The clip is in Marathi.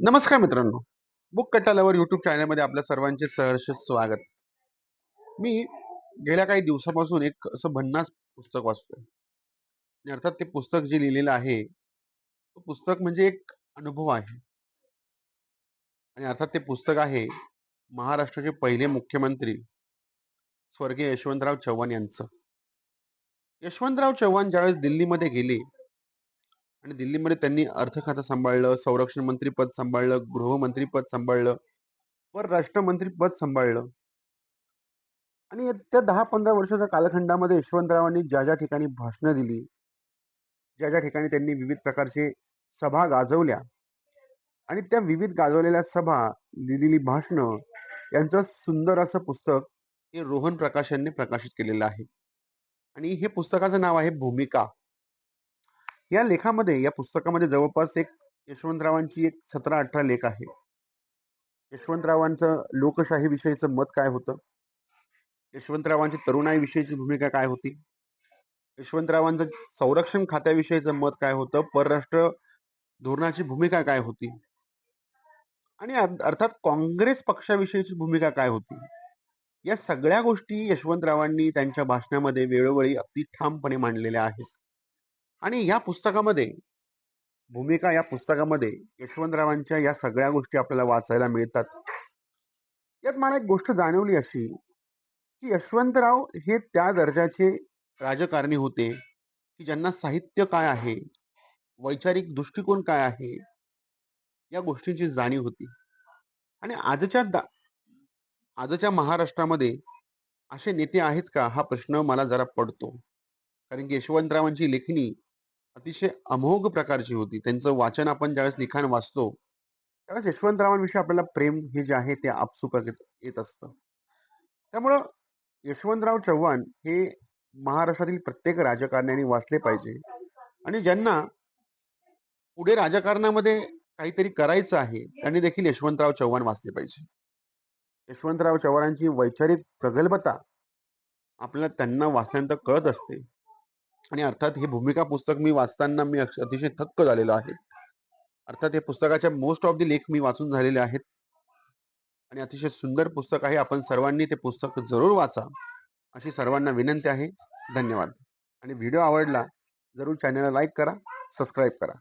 नमस्कार मित्रांनो. बुक कट्टालवर यूट्यूब चॅनलमध्ये आपल्या सर्वांचे सहर्ष स्वागत. मी गेल्या काही दिवसापासून एक असं भन्नाट पुस्तक वाचतोय आणि अर्थात ते पुस्तक जे लिहिलेलं आहे, तो पुस्तक म्हणजे एक अनुभव आहे आणि अर्थात ते पुस्तक आहे महाराष्ट्राचे पहिले मुख्यमंत्री स्वर्गीय यशवंतराव चव्हाण यांचं. यशवंतराव चव्हाण ज्यावेळेस दिल्लीमध्ये गेले आणि दिल्लीमध्ये त्यांनी अर्थ खातं सांभाळलं, संरक्षण मंत्री पद सांभाळलं, गृहमंत्री पद सांभाळलं, परराष्ट्र मंत्री पद सांभाळलं. आणि त्या 10-15 वर्षाच्या कालखंडामध्ये यशवंतरावांनी ज्या ठिकाणी भाषणं दिली, ज्या ठिकाणी त्यांनी विविध प्रकारचे सभा गाजवल्या आणि त्या विविध गाजवलेल्या सभा, दिलेली भाषणं यांचं सुंदर असं पुस्तक हे रोहन प्रकाश यांनी प्रकाशित केलेलं आहे. आणि हे पुस्तकाचं नाव आहे भूमिका. या लेखामध्ये, या पुस्तकामध्ये जवळपास एक यशवंतरावांची एक 17-18 लेख आहे. यशवंतरावांचं लोकशाही विषयीचं मत काय होतं, यशवंतरावांची तरुणाईविषयीची भूमिका काय होती, यशवंतरावांचं संरक्षण खात्याविषयीचं मत काय होतं, परराष्ट्र धोरणाची भूमिका काय होती आणि अर्थात काँग्रेस पक्षाविषयीची भूमिका काय होती. या सगळ्या गोष्टी यशवंतरावांनी त्यांच्या भाषणामध्ये वेळोवेळी अगदी ठामपणे मांडलेल्या आहेत. आणि या पुस्तकामध्ये, भूमिका या पुस्तकामध्ये यशवंतरावांच्या या सगळ्या गोष्टी आपल्याला वाचायला मिळतात. यात मला एक गोष्ट जाणवली अशी, की यशवंतराव हे त्या दर्जाचे राजकारणी होते की ज्यांना साहित्य काय आहे, वैचारिक दृष्टिकोन काय आहे, या गोष्टींची जाणीव होती. आणि आजच्या महाराष्ट्रामध्ये असे नेते आहेत का, हा प्रश्न मला जरा पडतो. कारण की यशवंतरावांची लेखणी अतिशय अमोघ प्रकारची होती. त्यांचं वाचन आपण ज्यावेळेस लिखाण वाचतो, त्यावेळेस यशवंतरावांविषयी आपल्याला प्रेम हे जे आहे ते आपसुकच येत असतं. त्यामुळं यशवंतराव चव्हाण हे महाराष्ट्रातील प्रत्येक राजकारण्याने वाचले पाहिजे आणि ज्यांना पुढे राजकारणामध्ये काहीतरी करायचं आहे त्यांनी देखील यशवंतराव चव्हाण वाचले पाहिजे. यशवंतराव चव्हाणांची वैचारिक प्रगल्भता आपल्याला त्यांना वाचल्यानंतर कळत असते. आणि अर्थात हे भूमिका पुस्तक मी वाचताना मी अतिशय थक्क झालेलो आहे. अर्थात हे पुस्तकाच्या मोस्ट ऑफ द लेख मी वाचून झालेले आहेत आणि अतिशय सुंदर पुस्तक आहे. आपण सर्वांनी ते पुस्तक जरूर वाचा अशी सर्वांना विनंती आहे. धन्यवाद. आणि व्हिडिओ आवडला जरूर चॅनलला लाईक करा, सबस्क्राईब करा.